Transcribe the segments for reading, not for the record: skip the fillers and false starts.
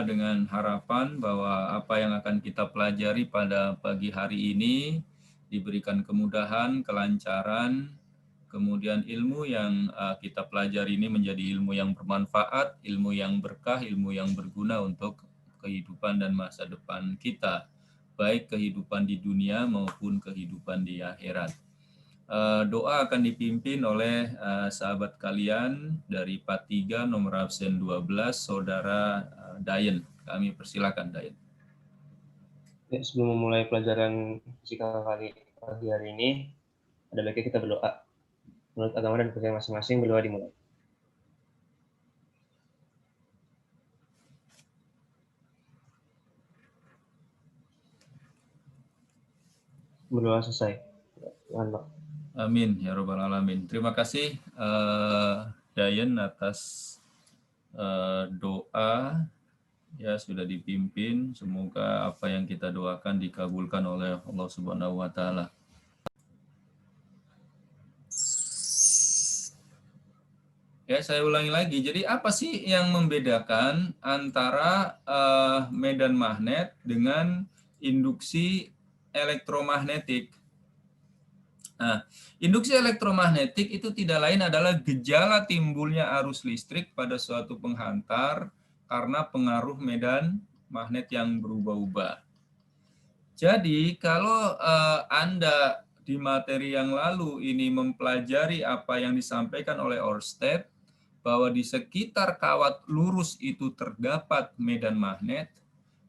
dengan harapan bahwa apa yang akan kita pelajari pada pagi hari ini diberikan kemudahan, kelancaran, kemudian ilmu yang kita pelajari ini menjadi ilmu yang bermanfaat, ilmu yang berkah, ilmu yang berguna untuk kehidupan dan masa depan kita, baik kehidupan di dunia maupun kehidupan di akhirat. Doa akan dipimpin oleh sahabat kalian dari Part 3 nomor absen 12, Saudara Dayen. Kami persilakan Dayen. Ya, sebelum memulai pelajaran fisika pagi hari ini, ada baiknya kita berdoa. Menurut agama dan kepercayaan masing-masing, berdoa dimulai. Berdoa selesai. Mantap. Amin ya robbal alamin. Terima kasih Dayen atas doa ya sudah dipimpin. Semoga apa yang kita doakan dikabulkan oleh Allah Subhanahu wa taala. Ya, saya ulangi lagi. Jadi apa sih yang membedakan antara medan magnet dengan induksi elektromagnetik? Nah, induksi elektromagnetik itu tidak lain adalah gejala timbulnya arus listrik pada suatu penghantar karena pengaruh medan magnet yang berubah-ubah. Jadi kalau Anda di materi yang lalu ini mempelajari apa yang disampaikan oleh Ørsted, bahwa di sekitar kawat lurus itu terdapat medan magnet,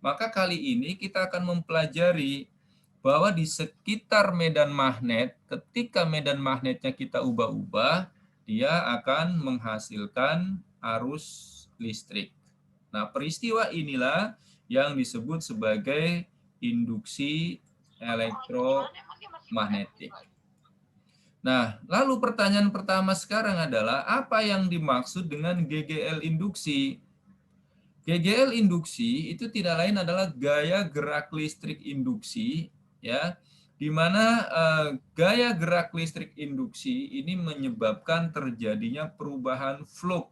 maka kali ini kita akan mempelajari bahwa di sekitar medan magnet, ketika medan magnetnya kita ubah-ubah, dia akan menghasilkan arus listrik. Nah, peristiwa inilah yang disebut sebagai induksi elektromagnetik. Nah, lalu pertanyaan pertama sekarang adalah apa yang dimaksud dengan GGL induksi? GGL induksi itu tidak lain adalah gaya gerak listrik induksi, ya, di mana gaya gerak listrik induksi ini menyebabkan terjadinya perubahan flux.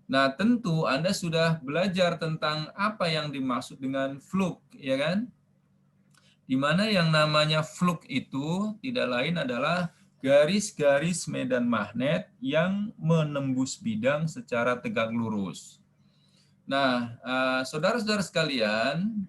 Nah, tentu Anda sudah belajar tentang apa yang dimaksud dengan flux, ya kan? Di mana yang namanya flux itu tidak lain adalah garis-garis medan magnet yang menembus bidang secara tegak lurus. Nah, saudara-saudara sekalian,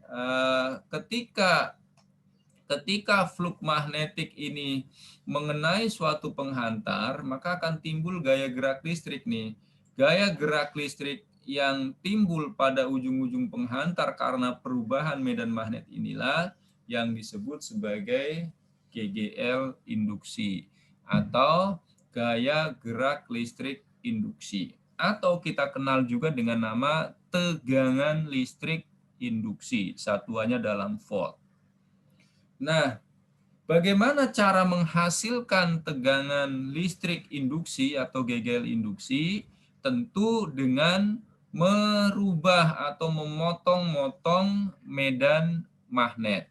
ketika flux magnetik ini mengenai suatu penghantar, maka akan timbul gaya gerak listrik nih. Gaya gerak listrik yang timbul pada ujung-ujung penghantar karena perubahan medan magnet inilah yang disebut sebagai GGL induksi atau gaya gerak listrik induksi, atau kita kenal juga dengan nama tegangan listrik induksi, satuannya dalam volt. Nah, bagaimana cara menghasilkan tegangan listrik induksi atau GGL induksi? Tentu dengan merubah atau memotong-motong medan magnet.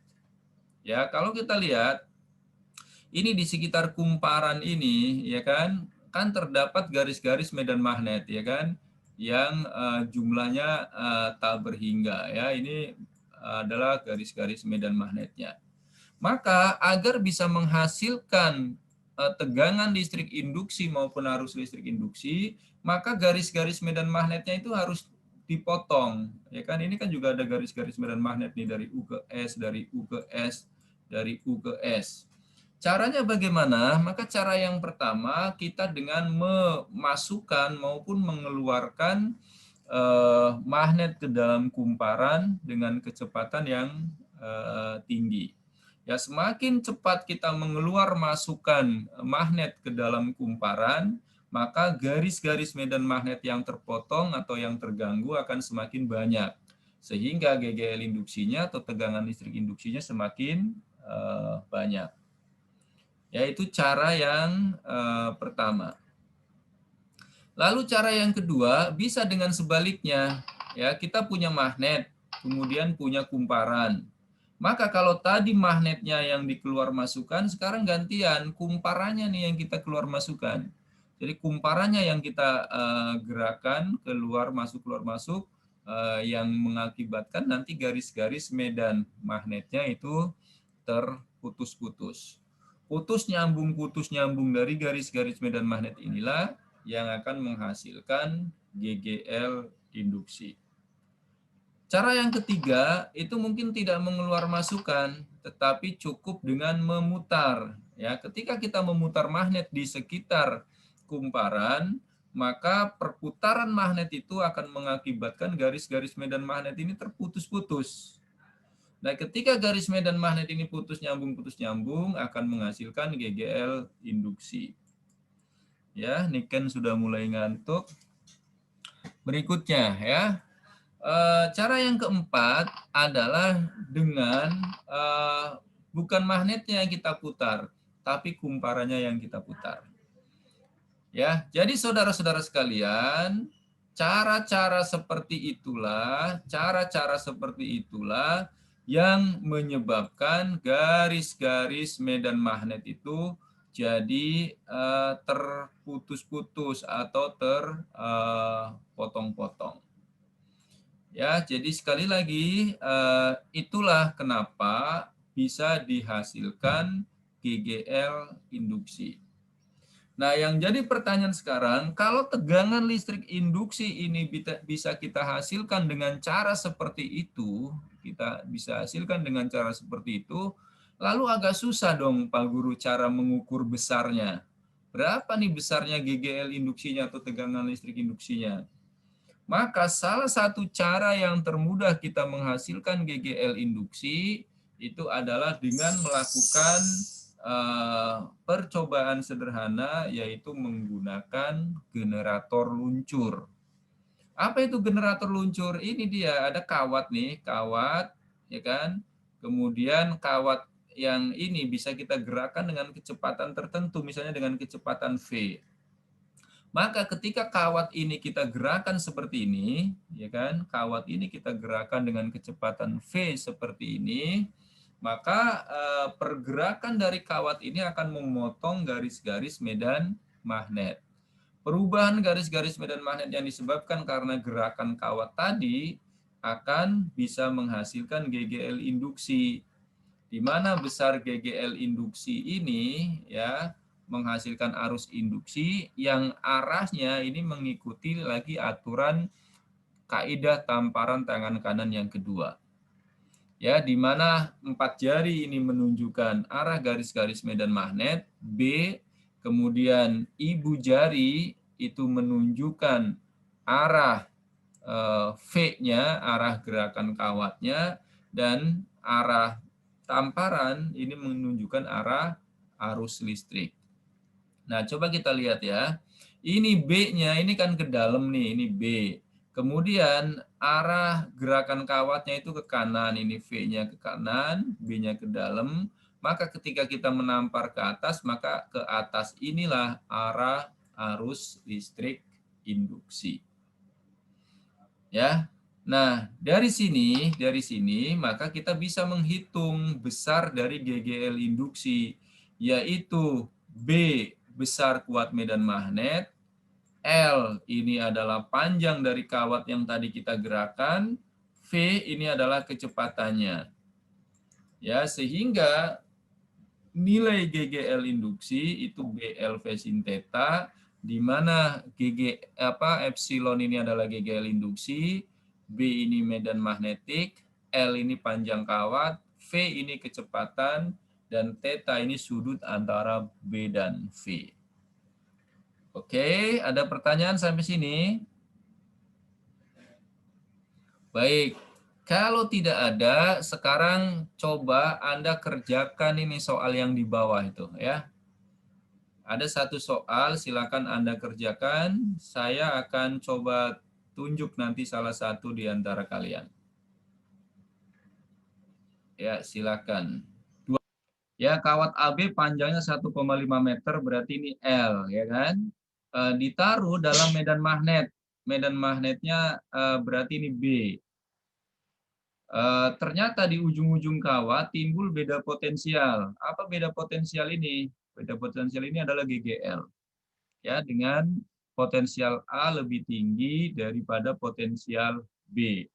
Ya, kalau kita lihat ini di sekitar kumparan ini, ya kan terdapat garis-garis medan magnet, ya kan, yang jumlahnya tak berhingga, ya. Ini adalah garis-garis medan magnetnya. Maka agar bisa menghasilkan tegangan listrik induksi maupun arus listrik induksi, maka garis-garis medan magnetnya itu harus dipotong, ya kan. Ini kan juga ada garis-garis medan magnet nih dari U ke S, dari U ke S, dari U ke S. Caranya bagaimana? Maka cara yang pertama kita dengan memasukkan maupun mengeluarkan magnet ke dalam kumparan dengan kecepatan yang tinggi. Ya, semakin cepat kita mengeluar masukkan magnet ke dalam kumparan, maka garis-garis medan magnet yang terpotong atau yang terganggu akan semakin banyak. Sehingga GGL induksinya atau tegangan listrik induksinya semakin banyak. Yaitu cara yang pertama. Lalu cara yang kedua bisa dengan sebaliknya. Ya, kita punya magnet, kemudian punya kumparan. Maka kalau tadi magnetnya yang dikeluar masukkan, sekarang gantian kumparannya nih yang kita keluar masukkan. Jadi kumparannya yang kita gerakan keluar masuk yang mengakibatkan nanti garis-garis medan magnetnya itu terputus-putus. Putus nyambung dari garis-garis medan magnet inilah yang akan menghasilkan GGL induksi. Cara yang ketiga itu mungkin tidak mengeluar masukan, tetapi cukup dengan memutar. Ya, ketika kita memutar magnet di sekitar kumparan, maka perputaran magnet itu akan mengakibatkan garis-garis medan magnet ini terputus-putus. Nah, ketika garis medan magnet ini putus nyambung akan menghasilkan GGL induksi. Ya, Niken sudah mulai ngantuk. Berikutnya ya, cara yang keempat adalah dengan bukan magnetnya yang kita putar, tapi kumparannya yang kita putar. Ya, jadi saudara-saudara sekalian, cara-cara seperti itulah yang menyebabkan garis-garis medan magnet itu jadi terputus-putus atau terpotong-potong. Ya, jadi sekali lagi itulah kenapa bisa dihasilkan GGL induksi. Nah, yang jadi pertanyaan sekarang, kalau tegangan listrik induksi ini bisa kita hasilkan dengan cara seperti itu, lalu agak susah dong Pak Guru cara mengukur besarnya. Berapa nih besarnya GGL induksinya atau tegangan listrik induksinya? Maka salah satu cara yang termudah kita menghasilkan GGL induksi itu adalah dengan melakukan percobaan sederhana, yaitu menggunakan generator luncur. Apa itu generator luncur? Ini dia, ada kawat nih, kawat, ya kan? Kemudian kawat yang ini bisa kita gerakkan dengan kecepatan tertentu, misalnya dengan kecepatan V. Maka ketika kawat ini kita gerakan seperti ini, ya kan? Kawat ini kita gerakan dengan kecepatan V seperti ini, maka pergerakan dari kawat ini akan memotong garis-garis medan magnet. Perubahan garis-garis medan magnet yang disebabkan karena gerakan kawat tadi akan bisa menghasilkan GGL induksi, di mana besar GGL induksi ini ya menghasilkan arus induksi yang arahnya ini mengikuti lagi aturan kaidah tamparan tangan kanan yang kedua. Ya, di mana 4 jari ini menunjukkan arah garis-garis medan magnet, B, kemudian ibu jari itu menunjukkan arah V-nya, arah gerakan kawatnya, dan arah tamparan ini menunjukkan arah arus listrik. Nah, coba kita lihat ya. Ini B-nya, ini kan ke dalam nih, ini B. Kemudian arah gerakan kawatnya itu ke kanan, ini V-nya ke kanan, B-nya ke dalam. Maka ketika kita menampar ke atas, maka ke atas inilah arah arus listrik induksi. Ya. Nah, dari sini maka kita bisa menghitung besar dari GGL induksi, yaitu B besar kuat medan magnet, L ini adalah panjang dari kawat yang tadi kita gerakan, V ini adalah kecepatannya. Ya, sehingga nilai GGL induksi itu BLV sin theta, di mana epsilon ini adalah GGL induksi, B ini medan magnetik, L ini panjang kawat, V ini kecepatan, dan theta ini sudut antara B dan V. Oke, ada pertanyaan sampai sini? Baik, kalau tidak ada, sekarang coba Anda kerjakan ini soal yang di bawah itu ya. Ada satu soal, silakan Anda kerjakan. Saya akan coba tunjuk nanti salah satu di antara kalian. Ya, silakan. Ya, kawat AB panjangnya 1,5 meter, berarti ini L, ya kan? Ditaruh dalam medan magnet. Medan magnetnya berarti ini B. Ternyata di ujung-ujung kawat timbul beda potensial. Apa beda potensial ini? Beda potensial ini adalah GGL. Ya, dengan potensial A lebih tinggi daripada potensial B.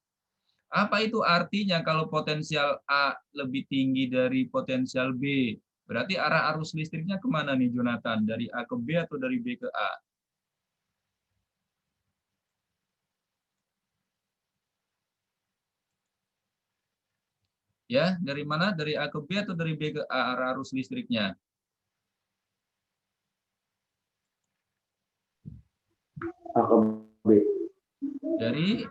Apa itu artinya kalau potensial A lebih tinggi dari potensial B? Berarti arah arus listriknya kemana nih Jonathan? Dari A ke B atau dari B ke A? Ya, dari mana? Dari A ke B atau dari B ke A arah arus listriknya? A ke B. Dari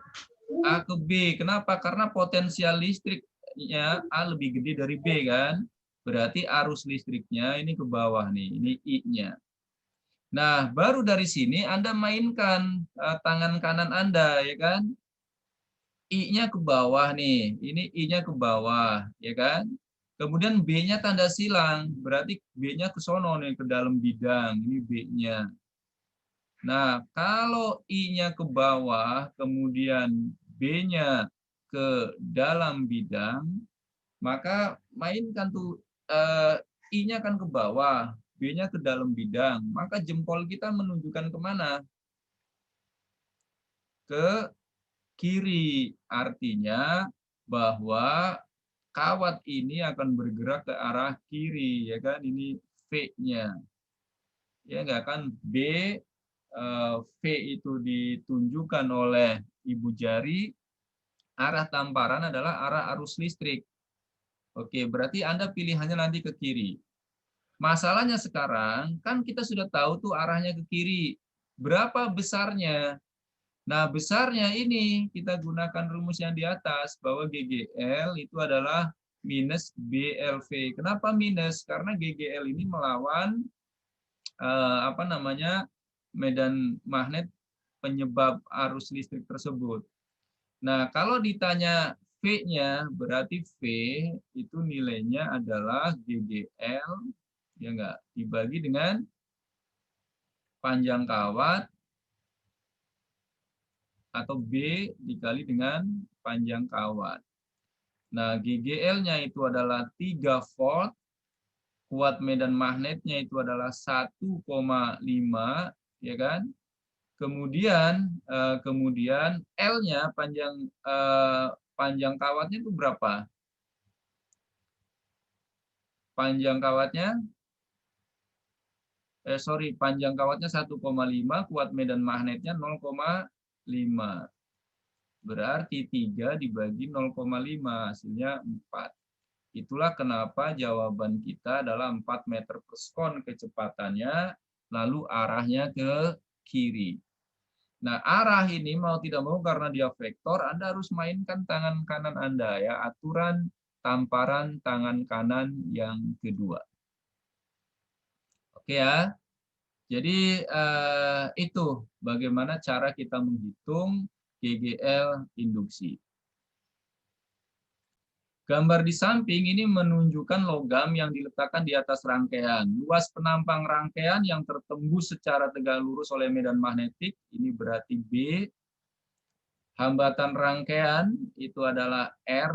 A ke B. Kenapa? Karena potensial listriknya A lebih gede dari B kan? Berarti arus listriknya ini ke bawah nih, ini I-nya. Nah, baru dari sini Anda mainkan tangan kanan Anda, ya kan? I-nya ke bawah nih, ini I-nya ke bawah, ya kan? Kemudian B-nya tanda silang, berarti B-nya ke sono nih, ke dalam bidang, ini B-nya. Nah, kalau I-nya ke bawah, kemudian B-nya ke dalam bidang, maka mainkan tuh I-nya kan ke bawah, B-nya ke dalam bidang, maka jempol kita menunjukkan kemana? Ke kiri, artinya bahwa kawat ini akan bergerak ke arah kiri, ya kan? Ini V-nya, ya nggak kan? V itu ditunjukkan oleh ibu jari, arah tamparan adalah arah arus listrik. Oke, berarti Anda pilihannya nanti ke kiri. Masalahnya sekarang, kan kita sudah tahu tuh arahnya ke kiri. Berapa besarnya? Nah, besarnya ini kita gunakan rumus yang di atas, bahwa GGL itu adalah minus BLV. Kenapa minus? Karena GGL ini melawan apa namanya, medan magnet penyebab arus listrik tersebut. Nah, kalau ditanya V-nya, berarti V itu nilainya adalah GGL, ya enggak, dibagi dengan panjang kawat, atau B dikali dengan panjang kawat. Nah, GGL-nya itu adalah 3 volt, kuat medan magnetnya itu adalah 1,5, ya kan? Kemudian L-nya panjang kawatnya itu berapa? Panjang kawatnya panjang kawatnya 1,5, kuat medan magnetnya 0,5. Berarti 3 dibagi 0,5, hasilnya 4. Itulah kenapa jawaban kita adalah 4 meter per sekon kecepatannya, lalu arahnya ke kiri. Nah, arah ini mau tidak mau karena dia vektor, Anda harus mainkan tangan kanan Anda, ya, aturan tamparan tangan kanan yang kedua. Oke ya. Jadi itu bagaimana cara kita menghitung GGL induksi. Gambar di samping ini menunjukkan logam yang diletakkan di atas rangkaian. Luas penampang rangkaian yang tertembus secara tegak lurus oleh medan magnetik, ini berarti B. Hambatan rangkaian itu adalah R,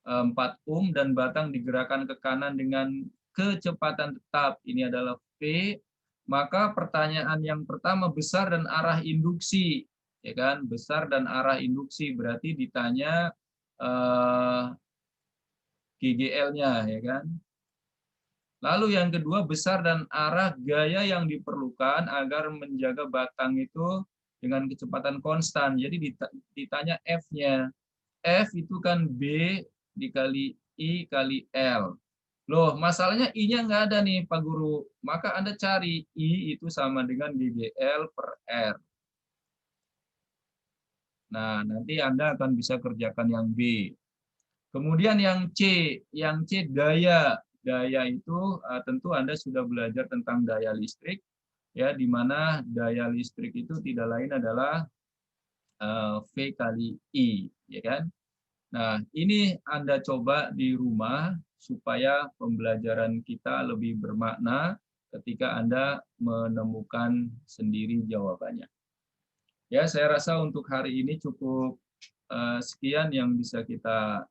4 ohm, dan batang digerakkan ke kanan dengan kecepatan tetap, ini adalah V. Maka pertanyaan yang pertama, besar dan arah induksi, ya kan? Besar dan arah induksi berarti ditanya GGL-nya, ya kan? Lalu yang kedua, besar dan arah gaya yang diperlukan agar menjaga batang itu dengan kecepatan konstan. Jadi ditanya F-nya. F itu kan B dikali I kali L. Loh, masalahnya I-nya nggak ada nih, Pak Guru. Maka Anda cari I itu sama dengan GGL per R. Nah, nanti Anda akan bisa kerjakan yang B. Kemudian yang C daya. Daya itu tentu Anda sudah belajar tentang daya listrik, ya, di mana daya listrik itu tidak lain adalah V kali I, ya kan? Nah, ini Anda coba di rumah supaya pembelajaran kita lebih bermakna ketika Anda menemukan sendiri jawabannya. Ya, saya rasa untuk hari ini cukup sekian yang bisa kita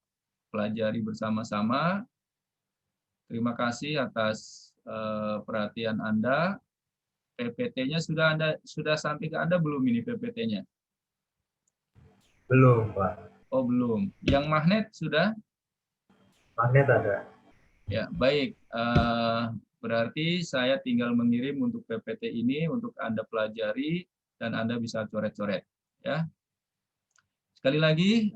pelajari bersama-sama. Terima kasih atas perhatian Anda. PPT-nya sudah sampai ke Anda belum ini PPT-nya? Belum, Pak. Oh, belum. Yang magnet sudah? Magnet ada. Ya, baik. Berarti saya tinggal mengirim untuk PPT ini untuk Anda pelajari dan Anda bisa coret-coret. Ya. Sekali lagi,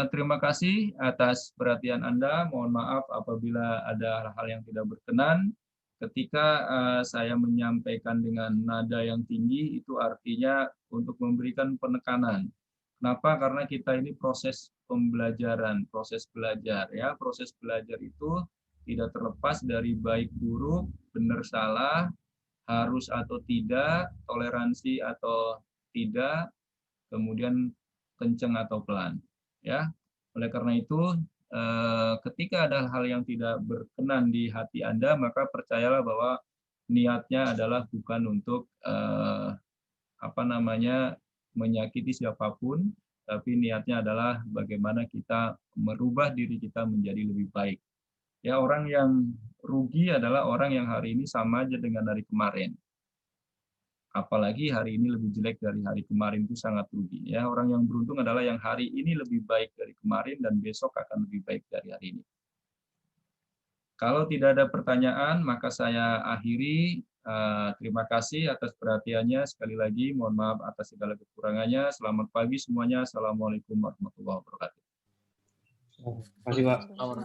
terima kasih atas perhatian Anda. Mohon maaf apabila ada hal-hal yang tidak berkenan. Ketika saya menyampaikan dengan nada yang tinggi, itu artinya untuk memberikan penekanan. Kenapa? Karena kita ini proses pembelajaran, proses belajar. Ya, proses belajar itu tidak terlepas dari baik buruk, benar salah, harus atau tidak, toleransi atau tidak, kemudian kenceng atau pelan. Ya, oleh karena itu, ketika ada hal yang tidak berkenan di hati Anda, maka percayalah bahwa niatnya adalah bukan untuk menyakiti siapapun, tapi niatnya adalah bagaimana kita merubah diri kita menjadi lebih baik. Ya, orang yang rugi adalah orang yang hari ini sama aja dengan hari kemarin. Apalagi hari ini lebih jelek dari hari kemarin, itu sangat rugi. Ya, orang yang beruntung adalah yang hari ini lebih baik dari kemarin dan besok akan lebih baik dari hari ini. Kalau tidak ada pertanyaan, maka saya akhiri. Terima kasih atas perhatiannya. Sekali lagi, mohon maaf atas segala kekurangannya. Selamat pagi semuanya. Assalamualaikum warahmatullahi wabarakatuh. Terima kasih, Pak. Terima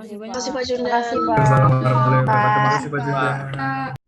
kasih banyak. Terima kasih Pak Junda. Terima kasih, Pak. Assalamualaikum warahmatullahi wabarakatuh. Terima kasih, Pak Junda. Pak.